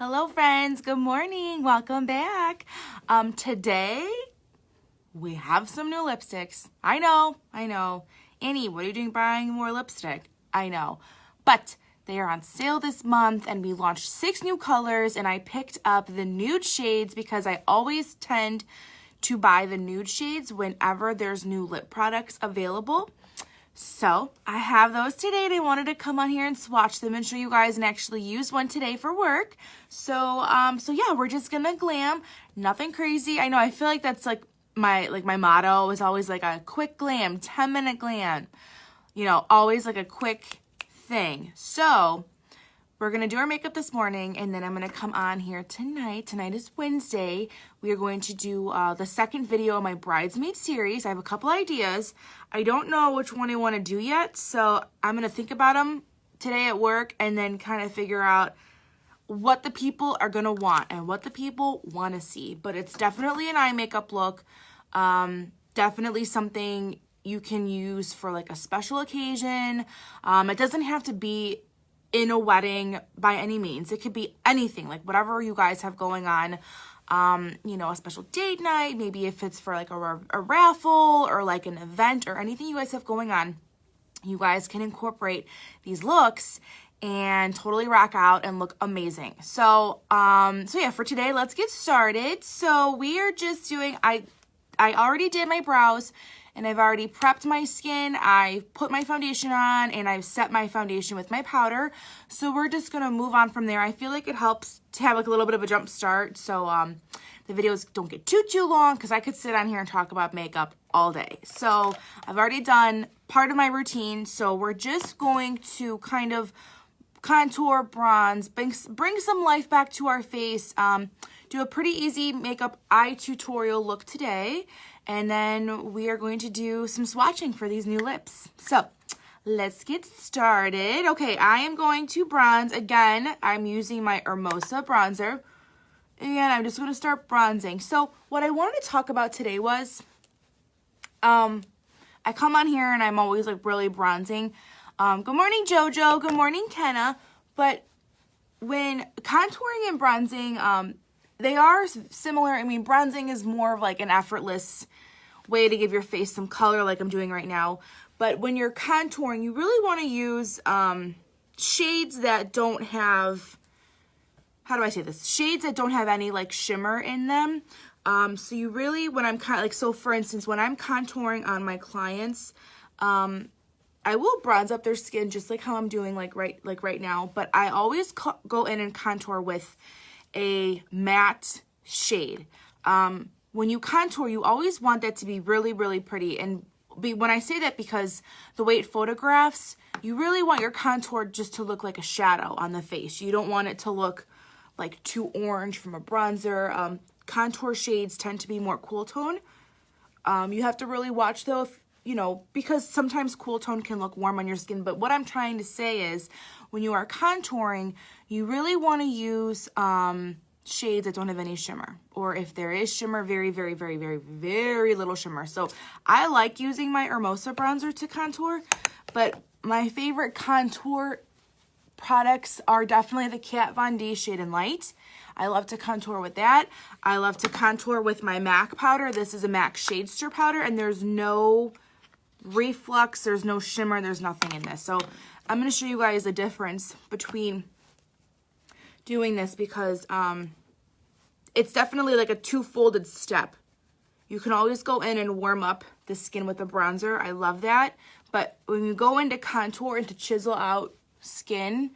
Hello friends, good morning, welcome back. Today we have some new lipsticks. I know. Annie, what are you doing buying more lipstick? I know, but they are on sale this month and we launched 6 new colors and I picked up the nude shades because I always tend to buy the nude shades whenever there's new lip products available. So I have those today and I wanted to come on here and swatch them and show you guys and actually use one today for work. So yeah, we're just gonna glam, nothing crazy. I know, I feel like that's like my motto is always like a quick glam, 10-minute glam, you know, always like a quick thing. So we're going to do our makeup this morning and then I'm going to come on here tonight. Tonight is Wednesday. We are going to do the second video of my bridesmaid series. I have a couple ideas. I don't know which one I want to do yet, so I'm going to think about them today at work and then kind of figure out what the people are going to want and what the people want to see. But it's definitely an eye makeup look. Definitely something you can use for like a special occasion. It doesn't have to be in a wedding by any means. It could be anything, like whatever you guys have going on. You know, a special date night, maybe if it's for like a raffle or like an event or anything you guys have going on, you guys can incorporate these looks and totally rock out and look amazing. So yeah, for today, let's get started. So we are just doing, I already did my brows and I've already prepped my skin. I put my foundation on and I've set my foundation with my powder. So we're just gonna move on from there. I feel like it helps to have like a little bit of a jump start. So the videos don't get too long because I could sit on here and talk about makeup all day. So I've already done part of my routine. So we're just going to kind of contour, bronze, bring some life back to our face. Do a pretty easy makeup eye tutorial look today. And then we are going to do some swatching for these new lips. So let's get started. Okay, I am going to bronze. Again, I'm using my Hermosa bronzer. And I'm just going to start bronzing. So what I wanted to talk about today was, I come on here and I'm always like really bronzing. Good morning, Jojo. Good morning, Kenna. But when contouring and bronzing, they are similar. I mean, bronzing is more of like an effortless way to give your face some color like I'm doing right now. But when you're contouring, you really want to use shades that don't have, how do I say this? Shades that don't have any like shimmer in them. So you really, when I'm so for instance, when I'm contouring on my clients, I will bronze up their skin just like how I'm doing like right now. But I always go in and contour with a matte shade. When you contour, you always want that to be really, really pretty. And when I say that, because the way it photographs, you really want your contour just to look like a shadow on the face. You don't want it to look like too orange from a bronzer. Contour shades tend to be more cool tone. You have to really watch though, you know, because sometimes cool tone can look warm on your skin. But what I'm trying to say is when you are contouring, you really want to use shades that don't have any shimmer. Or if there is shimmer, very, very, very, very, very little shimmer. So I like using my Hermosa bronzer to contour. But my favorite contour products are definitely the Kat Von D Shade and Light. I love to contour with that. I love to contour with my MAC powder. This is a MAC Shadester powder and there's no reflux, there's no shimmer, there's nothing in this. So I'm going to show you guys the difference between doing this because it's definitely like a two-folded step. You can always go in and warm up the skin with a bronzer. I love that. But when you go into contour and to chisel out skin,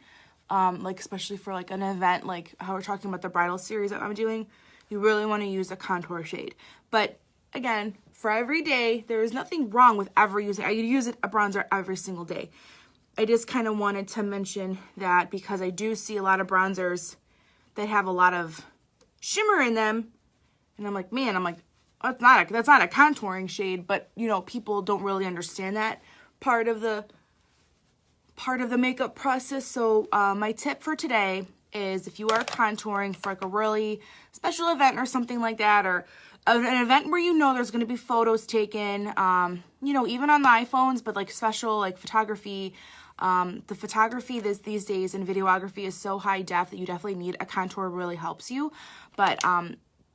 like especially for like an event, like how we're talking about the bridal series that I'm doing, you really want to use a contour shade. But again, for every day, there is nothing wrong with ever using, I use a bronzer every single day. I just kind of wanted to mention that because I do see a lot of bronzers that have a lot of shimmer in them. And I'm like, man, that's not a contouring shade, but you know, people don't really understand that part of the makeup process. So my tip for today is if you are contouring for like a really special event or something like that, or an event where you know there's going to be photos taken, you know, even on the iPhones, but like special like photography, The photography these days and videography is so high def that you definitely need a contour, really helps you. But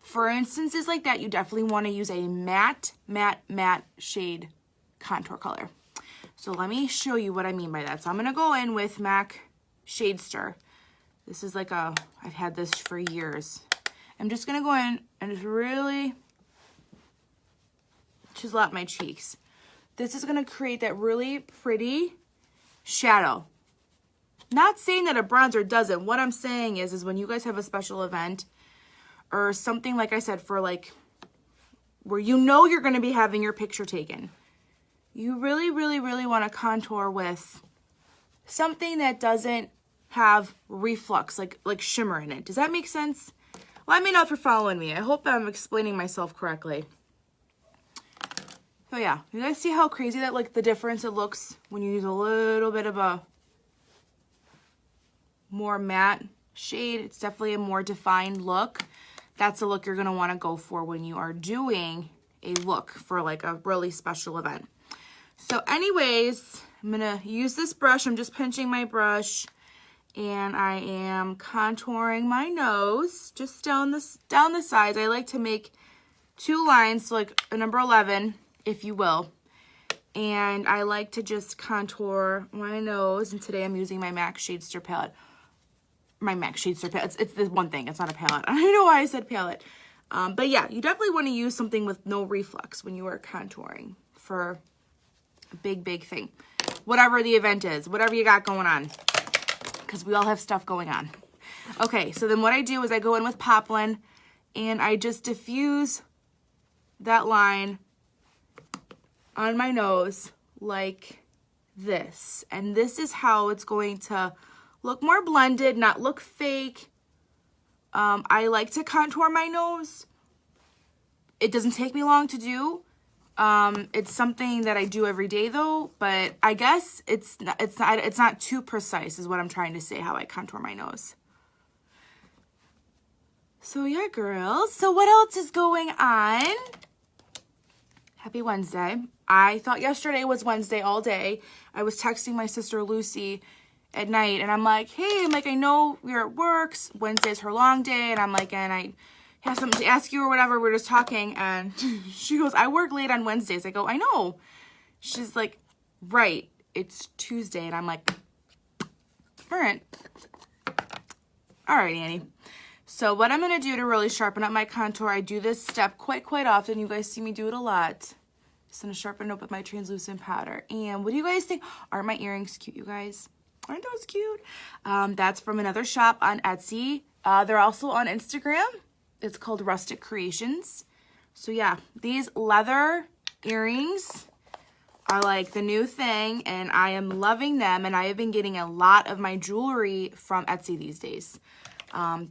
for instances like that, you definitely want to use a matte shade contour color. So let me show you what I mean by that. So I'm going to go in with MAC Shadester. This is like I've had this for years. I'm just going to go in and just really chisel out my cheeks. This is going to create that really pretty shadow. Not saying that a bronzer doesn't. What I'm saying is when you guys have a special event or something, like I said, for like where you know you're going to be having your picture taken, you really want to contour with something that doesn't have reflux, like shimmer in it. Does that make sense? Let me know if you're following me. I hope I'm explaining myself correctly. But yeah, you guys see how crazy that, like, the difference it looks when you use a little bit of a more matte shade. It's definitely a more defined look. That's the look you're going to want to go for when you are doing a look for like a really special event. So anyways, I'm going to use this brush. I'm just pinching my brush and I am contouring my nose just down the sides. I like to make 2 lines, so like a number 11, if you will. And I like to just contour my nose. And today I'm using my MAC Shadester palette. My MAC Shadester palette. It's this one thing. It's not a palette. I don't know why I said palette. But yeah, you definitely want to use something with no reflux when you are contouring for a big thing. Whatever the event is. Whatever you got going on. Because we all have stuff going on. Okay, so then what I do is I go in with Poplin and I just diffuse that line on my nose like this. And this is how it's going to look more blended, not look fake. I like to contour my nose. It doesn't take me long to do. It's something that I do every day though, but I guess it's not too precise is what I'm trying to say, how I contour my nose. So yeah, girls. So what else is going on? Happy Wednesday. I thought yesterday was Wednesday all day. I was texting my sister Lucy at night and I'm like, hey, I know you're at work. Wednesday's her long day. And I'm like, and I have something to ask you or whatever. We're just talking. And she goes, I work late on Wednesdays. I go, I know. She's like, right. It's Tuesday. And I'm like, all right. All right, Annie. So what I'm going to do to really sharpen up my contour, I do this step quite often. You guys see me do it a lot. Just going to sharpen it up with my translucent powder. And what do you guys think? Aren't my earrings cute, you guys? Aren't those cute? That's from another shop on Etsy. They're also on Instagram. It's called Rustic Creations. So yeah, these leather earrings are like the new thing and I am loving them. And I have been getting a lot of my jewelry from Etsy these days.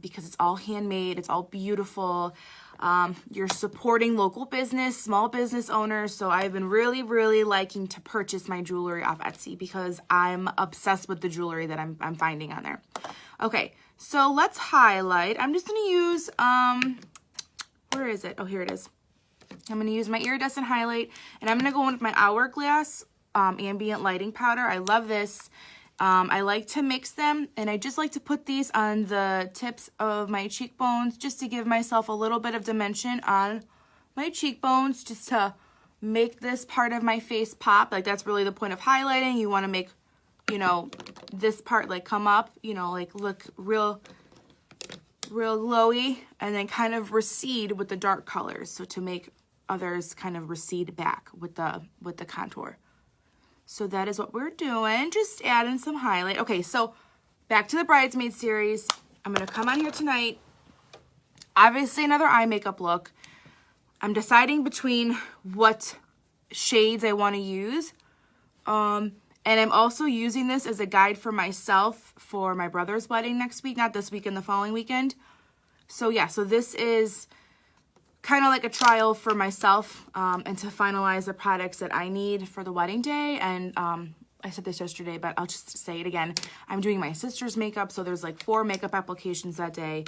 Because it's all handmade, it's all beautiful. You're supporting local business, small business owners. So I've been really liking to purchase my jewelry off Etsy because I'm obsessed with the jewelry that I'm finding on there. Okay, so let's highlight. I'm just gonna use, where is it? Oh, here it is. I'm gonna use my iridescent highlight and I'm gonna go in with my Hourglass ambient lighting powder. I love this. I like to mix them and I just like to put these on the tips of my cheekbones just to give myself a little bit of dimension on my cheekbones just to make this part of my face pop. Like that's really the point of highlighting. You want to make, you know, this part like come up, you know, like look real glowy and then kind of recede with the dark colors. So to make others kind of recede back with the contour. So that is what we're doing, just adding some highlight. Okay, so back to the Bridesmaid series. I'm going to come on here tonight. Obviously, another eye makeup look. I'm deciding between what shades I want to use. And I'm also using this as a guide for myself for my brother's wedding next week. Not this weekend, the following weekend. So yeah, so this is kind of like a trial for myself and to finalize the products that I need for the wedding day. And I said this yesterday, but I'll just say it again. I'm doing my sister's makeup, so there's like 4 makeup applications that day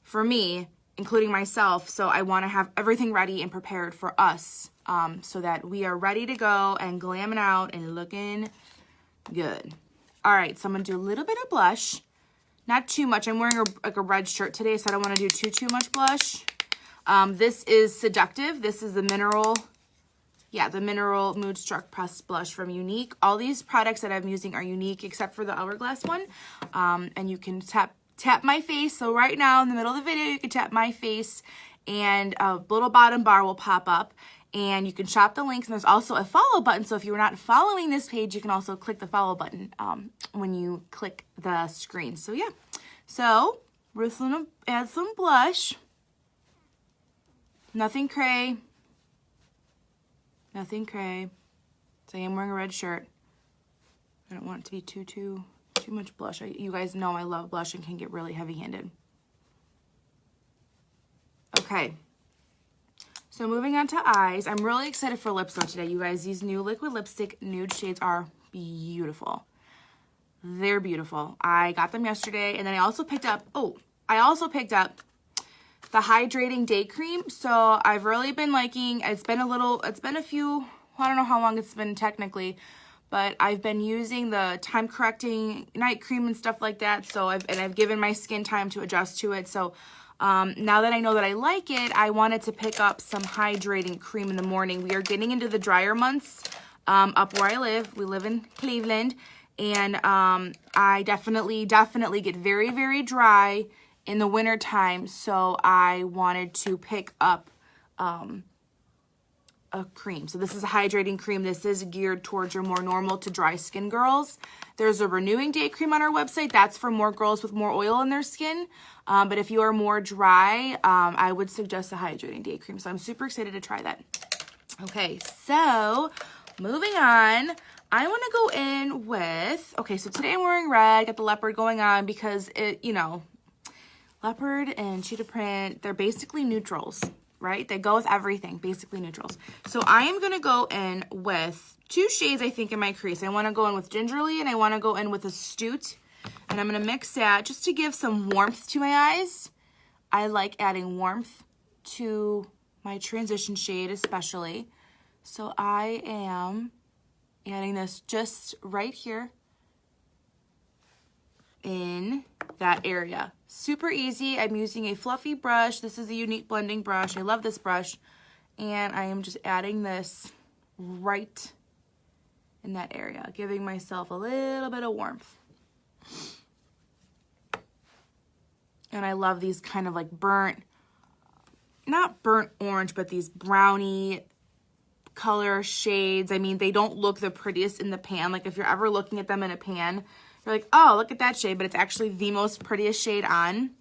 for me, including myself. So I want to have everything ready and prepared for us so that we are ready to go and glamming out and looking good. All right, so I'm going to do a little bit of blush. Not too much. I'm wearing a red shirt today, so I don't want to do too much blush. This is Seductive. This is the Mineral Moodstruck Pressed Blush from Younique. All these products that I'm using are Younique except for the Hourglass one. And you can tap my face. So right now in the middle of the video, you can tap my face and a little bottom bar will pop up. And you can shop the links. And there's also a follow button. So if you're not following this page, you can also click the follow button when you click the screen. So yeah. So we're just going to add some blush. Nothing cray. Nothing cray. So I am wearing a red shirt. I don't want it to be too much blush. You guys know I love blush and can get really heavy-handed. Okay. So moving on to eyes. I'm really excited for lips though today, you guys. These new liquid lipstick nude shades are beautiful. They're beautiful. I got them yesterday, and then I also picked up the Hydrating Day Cream. So I've really been liking, it's been a few, I don't know how long it's been technically, but I've been using the time correcting night cream and stuff like that. So I've given my skin time to adjust to it. So now that I know that I like it, I wanted to pick up some hydrating cream in the morning. We are getting into the drier months up where I live. We live in Cleveland, and I definitely get very, very dry in the winter time, so I wanted to pick up a cream. So this is a hydrating cream. This is geared towards your more normal to dry skin girls. There's a Renewing Day cream on our website. That's for more girls with more oil in their skin. But if you are more dry, I would suggest a Hydrating Day cream. So I'm super excited to try that. Okay, so moving on. I want to go in with, okay, so today I'm wearing red. Got the leopard going on because it, you know, leopard and cheetah print, they're basically neutrals, right? They go with everything, basically neutrals. So I am going to go in with two shades, I think, in my crease. I want to go in with Gingerly, and I want to go in with Astute. And I'm going to mix that just to give some warmth to my eyes. I like adding warmth to my transition shade especially. So I am adding this just right here in that area. Super easy. I'm using a fluffy brush. This is a Younique blending brush. I love this brush. And I am just adding this right in that area, giving myself a little bit of warmth. And I love these kind of like not burnt orange, but these brownie color shades. I mean, they don't look the prettiest in the pan. Like if you're ever looking at them in a pan, you're like, oh, look at that shade, but it's actually the most prettiest shade on.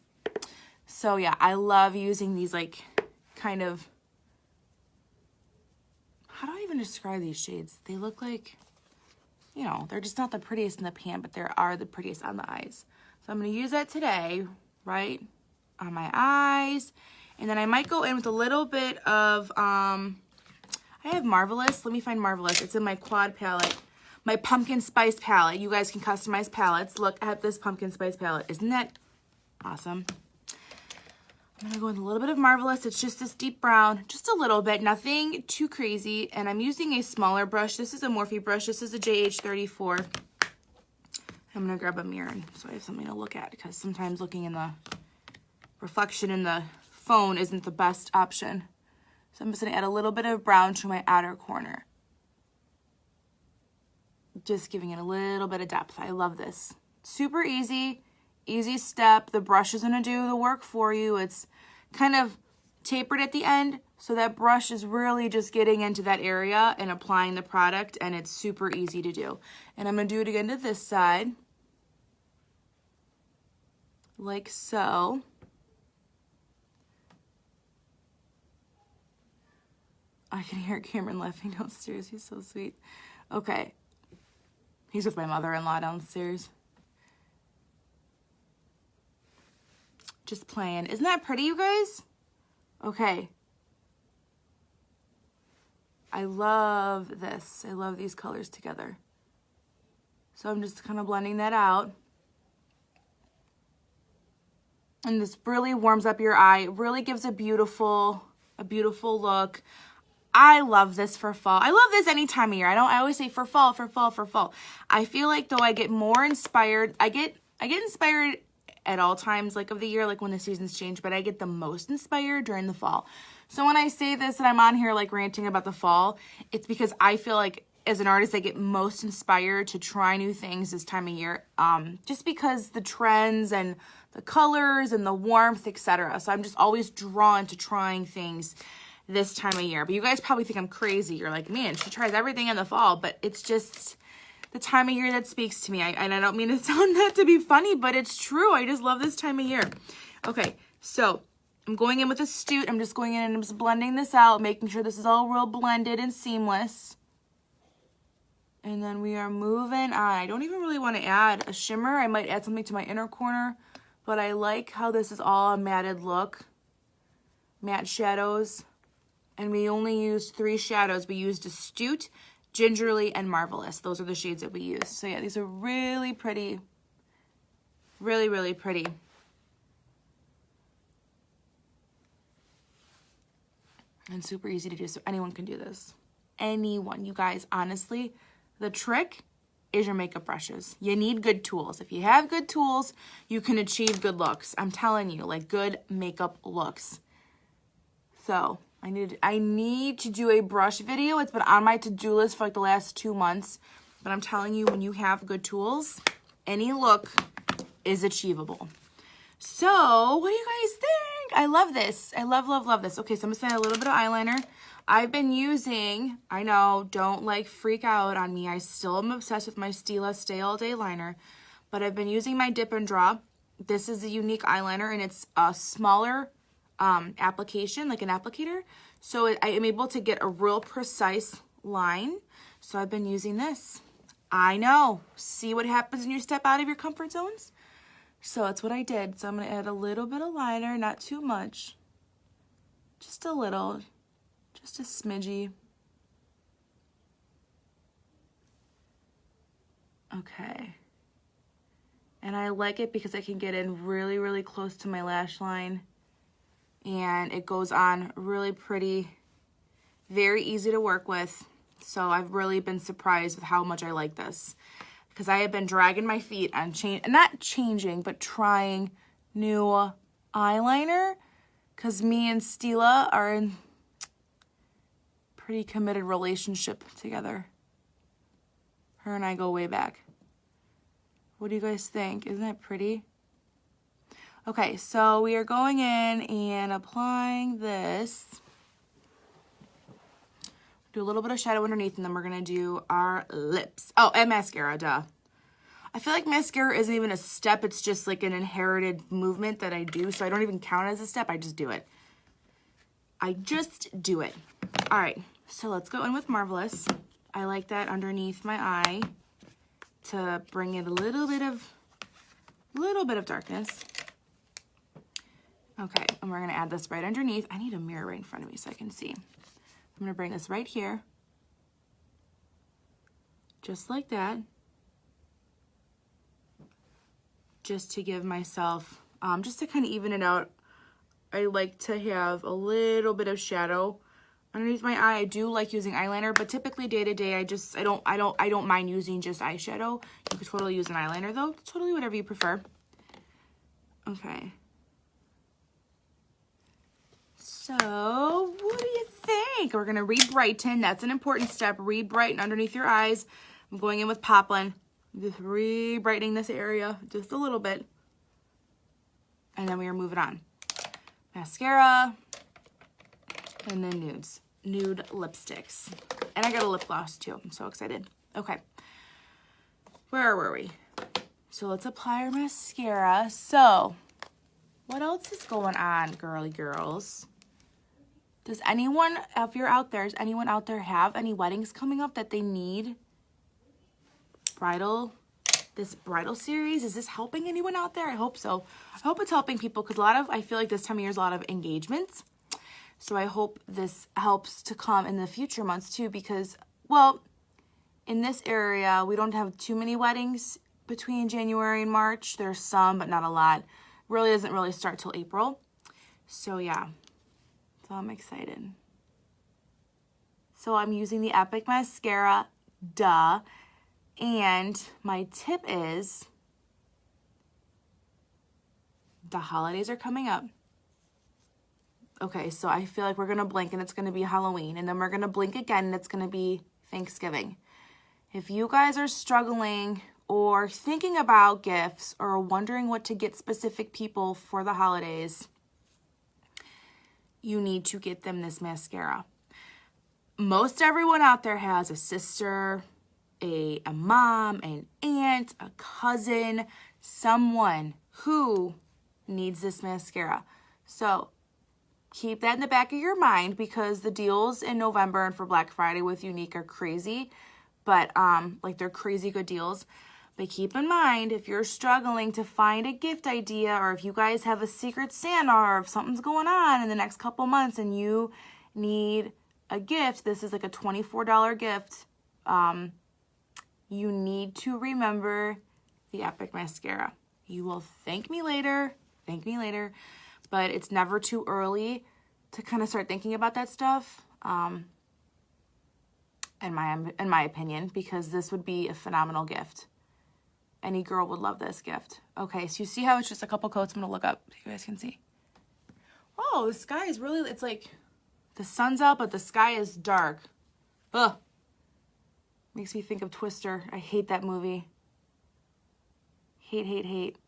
So yeah, I love using these like kind of, how do I even describe these shades? They look like, you know, they're just not the prettiest in the pan, but they are the prettiest on the eyes. So I'm going to use that today, right on my eyes. And then I might go in with a little bit of, I have Marvelous. Let me find Marvelous. It's in my quad palette. My pumpkin spice palette. You guys can customize palettes. Look at this pumpkin spice palette. Isn't that awesome? I'm going to go with a little bit of Marvelous. It's just this deep brown. Just a little bit. Nothing too crazy. And I'm using a smaller brush. This is a Morphe brush. This is a JH34. I'm going to grab a mirror so I have something to look at, because sometimes looking in the reflection in the phone isn't the best option. So I'm just going to add a little bit of brown to my outer corner. Just giving it a little bit of depth. I love this. Super easy step. The brush is going to do the work for you. It's kind of tapered at the end, so that brush is really just getting into that area and applying the product, and it's super easy to do. And I'm going to do it again to this side, like so. I can hear Cameron laughing downstairs. He's so sweet. Okay. He's with my mother-in-law downstairs. Just playing. Isn't that pretty, you guys? Okay. I love this. I love these colors together. So I'm just kind of blending that out. And this really warms up your eye. It really gives a beautiful look. I love this for fall. I love this any time of year. I always say for fall, for fall, for fall. I feel like though I get more inspired. I get inspired at all times like of the year, like when the seasons change, but I get the most inspired during the fall. So when I say this and I'm on here like ranting about the fall, it's because I feel like as an artist, I get most inspired to try new things this time of year. Just because the trends and the colors and the warmth, etc. So I'm just always drawn to trying things this time of year. But you guys probably think I'm crazy. You're like, man, she tries everything in the fall, but it's just the time of year that speaks to me. And I don't mean to sound that to be funny, but it's true. I just love this time of year. Okay, so I'm going in with Astute. I'm just going in and I'm just blending this out, making sure this is all real blended and seamless. And then we are moving on. I don't even really want to add a shimmer. I might add something to my inner corner, but I like how this is all a matted look. Matte shadows. And we only used 3 shadows. We used Astute, Gingerly, and Marvelous. Those are the shades that we used. So yeah, these are really pretty. Really, really pretty. And super easy to do, so anyone can do this. Anyone, you guys, honestly, the trick is your makeup brushes. You need good tools. If you have good tools, you can achieve good looks. I'm telling you, like good makeup looks. So I need to do a brush video. It's been on my to-do list for like the last 2 months. But I'm telling you, when you have good tools, any look is achievable. So what do you guys think? I love this. I love, love, love this. Okay, so I'm going to add a little bit of eyeliner. I've been using, I know, don't like freak out on me. I still am obsessed with my Stila Stay All Day liner. But I've been using my Dip and Draw. This is a unique eyeliner and it's a smaller application, like an applicator. So I am able to get a real precise line. So I've been using this. I know. See what happens when you step out of your comfort zones? So that's what I did. So I'm going to add a little bit of liner, not too much. Just a little. Just a smidgy. Okay. And I like it because I can get in really, really close to my lash line. And it goes on really pretty. Very easy to work with. So I've really been surprised with how much I like this. Because I have been dragging my feet on not changing, but trying new eyeliner. Because me and Stila are in pretty committed relationship together. Her and I go way back. What do you guys think? Isn't that pretty? Okay, so we are going in and applying this. Do a little bit of shadow underneath, and then we're going to do our lips. Oh, and mascara, duh. I feel like mascara isn't even a step. It's just like an inherited movement that I do, so I don't even count it as a step. I just do it. I just do it. All right, so let's go in with Marvelous. I like that underneath my eye to bring in a little bit of darkness. Okay, and we're going to add this right underneath. I need a mirror right in front of me so I can see. I'm going to bring this right here. Just like that. Just to give myself, just to kind of even it out, I like to have a little bit of shadow underneath my eye. I do like using eyeliner, but typically day to day, I don't mind using just eyeshadow. You could totally use an eyeliner though. Totally whatever you prefer. Okay. So, what do you think? We're going to re-brighten. That's an important step. Re-brighten underneath your eyes. I'm going in with Poplin. Just re-brightening this area just a little bit. And then we are moving on. Mascara. And then nudes. Nude lipsticks. And I got a lip gloss too. I'm so excited. Okay. Where were we? So let's apply our mascara. So, what else is going on, girly girls? Does anyone, if you're out there, does anyone out there have any weddings coming up that they need this bridal series? Is this helping anyone out there? I hope so. I hope it's helping people because I feel like this time of year is a lot of engagements. So I hope this helps to come in the future months too because, well, in this area, we don't have too many weddings between January and March. There's some, but not a lot. Really doesn't really start till April. So yeah. So I'm excited. So I'm using the Epic Mascara, duh. And my tip is, the holidays are coming up. Okay, so I feel like we're going to blink and it's going to be Halloween. And then we're going to blink again and it's going to be Thanksgiving. If you guys are struggling or thinking about gifts or wondering what to get specific people for the holidays, you need to get them this mascara. Most everyone out there has a sister, a mom, an aunt, a cousin, someone who needs this mascara. So keep that in the back of your mind, because the deals in November and for Black Friday with Younique are crazy, but like they're crazy good deals. But keep in mind, if you're struggling to find a gift idea, or if you guys have a secret Santa, or if something's going on in the next couple months and you need a gift, this is like a $24 gift. You need to remember the Epic Mascara. You will thank me later, but it's never too early to kind of start thinking about that stuff, in my opinion, because this would be a phenomenal gift. Any girl would love this gift. Okay, so you see how it's just a couple coats? I'm gonna look up so you guys can see. Oh, the sky is really, it's like the sun's out, but the sky is dark. Ugh. Makes me think of Twister. I hate that movie. Hate.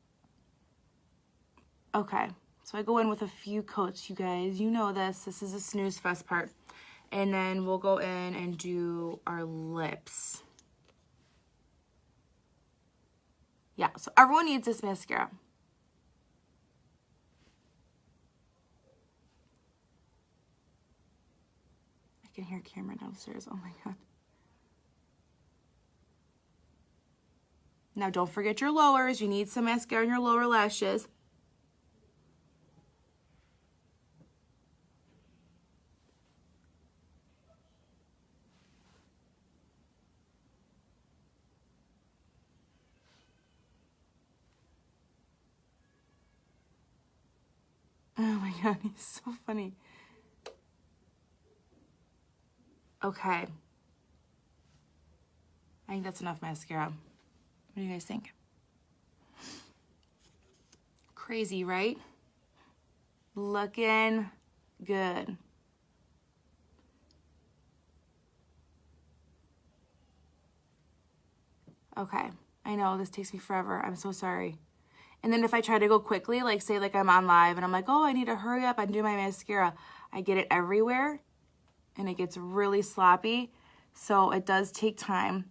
Okay, so I go in with a few coats, you guys. You know this. This is a snooze fest part. And then we'll go in and do our lips. Yeah, so everyone needs this mascara. I can hear Cameron downstairs. Oh my God. Now don't forget your lowers. You need some mascara in your lower lashes. Oh my God, he's so funny. Okay. I think that's enough mascara. What do you guys think? Crazy, right? Looking good. Okay, I know this takes me forever. I'm so sorry. And then if I try to go quickly, like say like I'm on live and I'm like, oh, I need to hurry up and do my mascara, I get it everywhere and it gets really sloppy. So it does take time.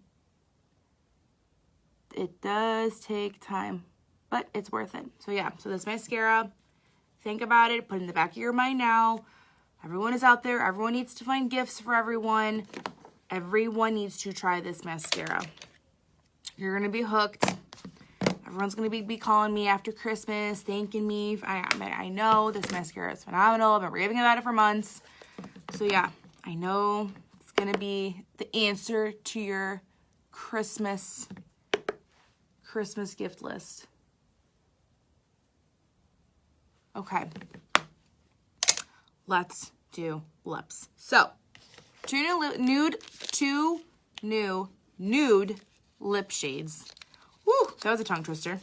It does take time, but it's worth it. So yeah, so this mascara, think about it, put it in the back of your mind now. Everyone is out there. Everyone needs to find gifts for everyone. Everyone needs to try this mascara. You're going to be hooked. Everyone's going to be calling me after Christmas, thanking me. I know this mascara is phenomenal. I've been raving about it for months. So yeah, I know it's going to be the answer to your Christmas gift list. Okay. Let's do lips. So, two new nude lip shades. Woo, that was a tongue twister.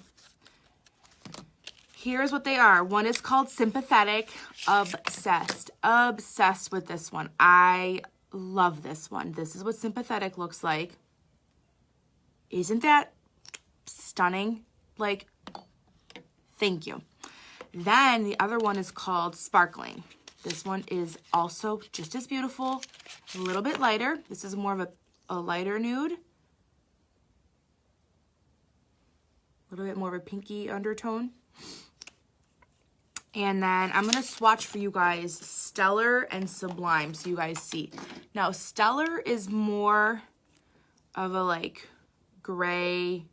Here's what they are. One is called Sympathetic. Obsessed with this one. I love this one. This is what Sympathetic looks like. Isn't that stunning? Like, thank you. Then the other one is called Sparkling. This one is also just as beautiful, a little bit lighter. This is more of a lighter nude. A little bit more of a pinky undertone. And then I'm going to swatch for you guys Stellar and Sublime so you guys see. Now, Stellar is more of a like gray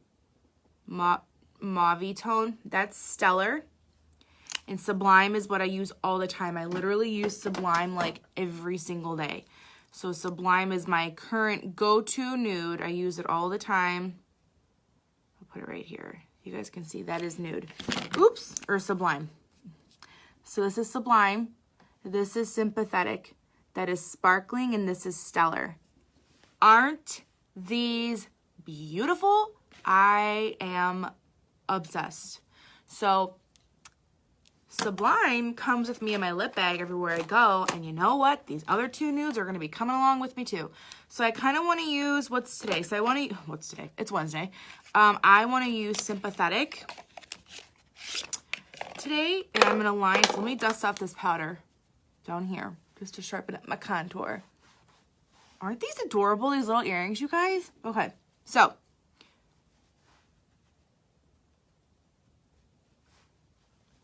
mauve tone. That's Stellar. And Sublime is what I use all the time. I literally use Sublime like every single day. So Sublime is my current go-to nude. I use it all the time. I'll put it right here. You guys can see that is nude. Oops, or Sublime. So this is Sublime. This is Sympathetic. That is Sparkling, and this is Stellar. Aren't these beautiful? I am obsessed. So Sublime comes with me in my lip bag everywhere I go, and you know what? These other two nudes are going to be coming along with me too. So I kind of want to use, what's today? So I want to, what's today? It's Wednesday. I want to use Sympathetic today, and I'm going to line, so let me dust off this powder down here just to sharpen up my contour. Aren't these adorable, these little earrings, you guys? Okay, so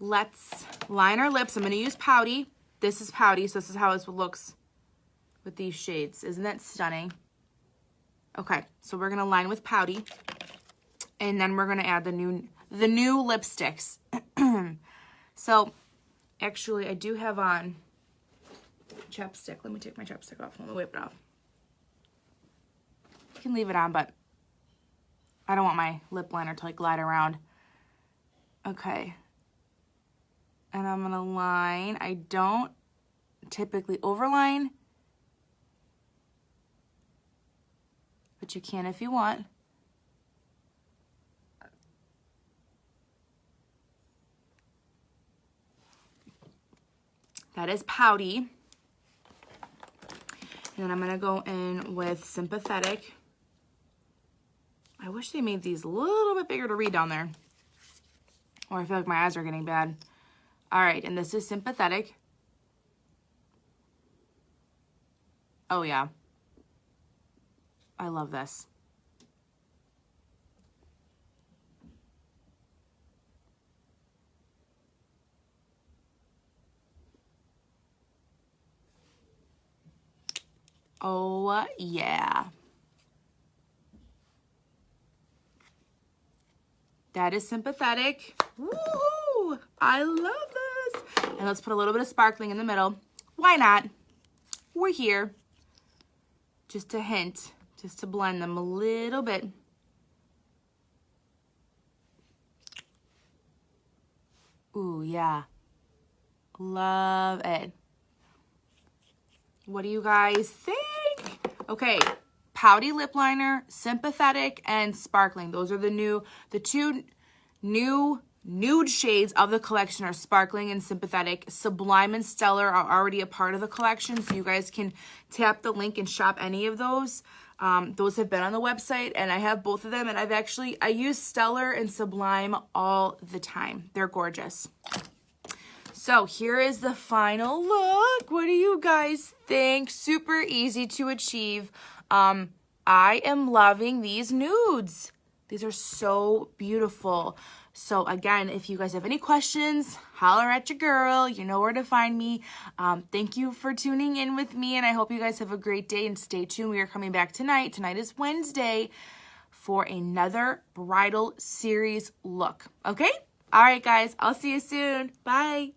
let's line our lips. I'm going to use Pouty. This is Pouty, so this is how it looks with these shades. Isn't that stunning? Okay, so we're going to line with Pouty, and then we're going to add the new lipsticks. So, actually, I do have on chapstick. Let me take my chapstick off. Let me wipe it off. You can leave it on, but I don't want my lip liner to like glide around. Okay. And I'm going to line. I don't typically overline, but you can if you want. That is Pouty. And then I'm going to go in with Sympathetic. I wish they made these a little bit bigger to read down there. Or I feel like my eyes are getting bad. All right, and this is Sympathetic. Oh, yeah. I love this. Oh, yeah. That is Sympathetic. Woohoo! I love this. And let's put a little bit of Sparkling in the middle. Why not? We're here. Just a hint. Just to blend them a little bit. Ooh, yeah. Love it. What do you guys think? Okay, Pouty lip liner, Sympathetic, and Sparkling. Those are the two new nude shades of the collection are Sparkling and Sympathetic. Sublime and Stellar are already a part of the collection, so you guys can tap the link and shop any of those. Those have been on the website, and I have both of them, and I use Stellar and Sublime all the time. They're gorgeous. So here is the final look. What do you guys think? Super easy to achieve. I am loving these nudes. These are so beautiful. So again, if you guys have any questions, holler at your girl. You know where to find me. Thank you for tuning in with me, and I hope you guys have a great day, and stay tuned. We are coming back tonight. Tonight is Wednesday for another bridal series look. Okay? All right, guys. I'll see you soon. Bye.